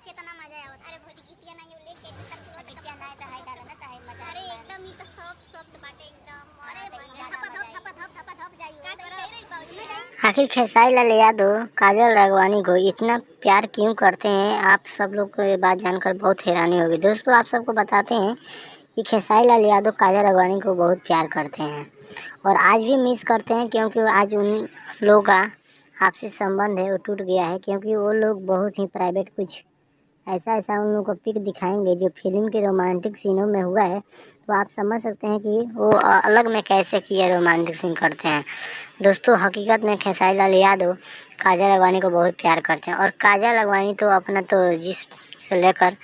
कितना मजा आया। अरे भौजी गीतिया ना यो लेके गीतिया ना त हाय डाला ना त हाय मजा। अरे एकदम ई तो सॉफ्ट सॉफ्ट बाटे एकदम। अरे थपा थप जाइयो का दे रे बाबू। आखिर खेसारी लाल यादव काजल राघवानी को इतना प्यार क्यों करते हैं, आप सब लोग को ये बात जानकर बहुत हैरानी होगी। दोस्तों आप सबको बताते हैं कि खेसारी लाल यादव काजल राघवानी को बहुत प्यार करते हैं और आज भी मिस करते हैं, क्योंकि आज उन लोगों का आपसी संबंध है वो टूट गया है। क्योंकि वो लोग बहुत ही प्राइवेट कुछ ऐसा ऐसा उन लोगों को पिक दिखाएंगे जो फिल्म के रोमांटिक सीनों में हुआ है, तो आप समझ सकते हैं कि वो अलग में कैसे किया रोमांटिक सीन करते हैं। दोस्तों हकीकत में खेसारी लाल यादव काजल राघवानी को बहुत प्यार करते हैं और काजल राघवानी तो अपना तो जिस्म से लेकर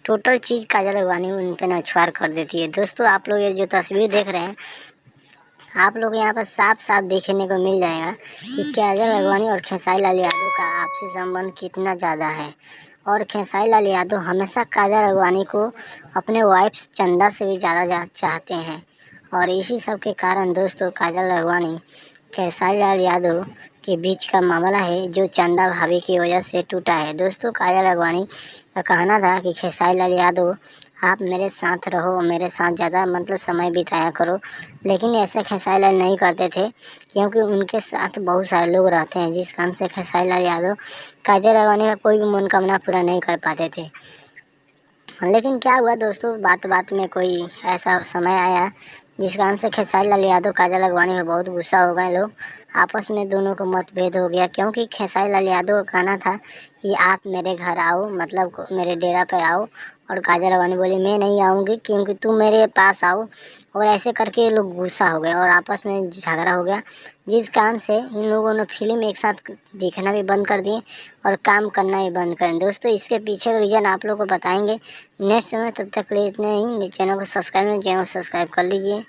टोटल चीज़ काजल राघवानी उन पर नछवार कर देती है। दोस्तों आप लोग ये जो तस्वीर देख रहे हैं, आप लोग यहाँ पर साफ साफ देखने को मिल जाएगा कि काजल राघवानी और खेसारी लाल यादव का आपसी संबंध कितना ज़्यादा है। और खेसारी लाल यादव हमेशा काजल राघवानी को अपने वाइफ चंदा से भी ज़्यादा चाहते हैं और इसी सब के कारण दोस्तों काजल राघवानी खेसारी लाल यादव के बीच का मामला है जो चंदा भाभी की वजह से टूटा है। दोस्तों काजल राघवानी का कहना था कि खेसारी लाल यादव आप मेरे साथ रहो, मेरे साथ ज़्यादा मतलब समय बिताया करो, लेकिन ऐसा खेसारी लाल नहीं करते थे क्योंकि उनके साथ बहुत सारे लोग रहते हैं, जिस कारण से खेसारी लाल यादव काजल राघवानी का कोई भी मनोकामना पूरा नहीं कर पाते थे। लेकिन क्या हुआ दोस्तों, बात बात में कोई ऐसा समय आया जिस कारण से खेसारी लाल यादव काजल राघवानी में बहुत गुस्सा हो गए लोग, आपस में दोनों को मतभेद हो गया। क्योंकि खेसारी लाल यादव का कहना था कि आप मेरे घर आओ, मतलब मेरे डेरा पे आओ, और काजल राघवानी बोली मैं नहीं आऊँगी क्योंकि तुम मेरे पास आओ, और ऐसे करके ये लोग गुस्सा हो गए और आपस में झगड़ा हो गया, जिस कारण से इन लोगों ने फिल्म एक साथ देखना भी बंद कर दिए और काम करना भी बंद कर। दोस्तों इसके पीछे का रीज़न आप लोग को बताएंगे नेक्स्ट समय, तब तक के लिए इतने ही। चैनल को सब्सक्राइब कर लीजिए।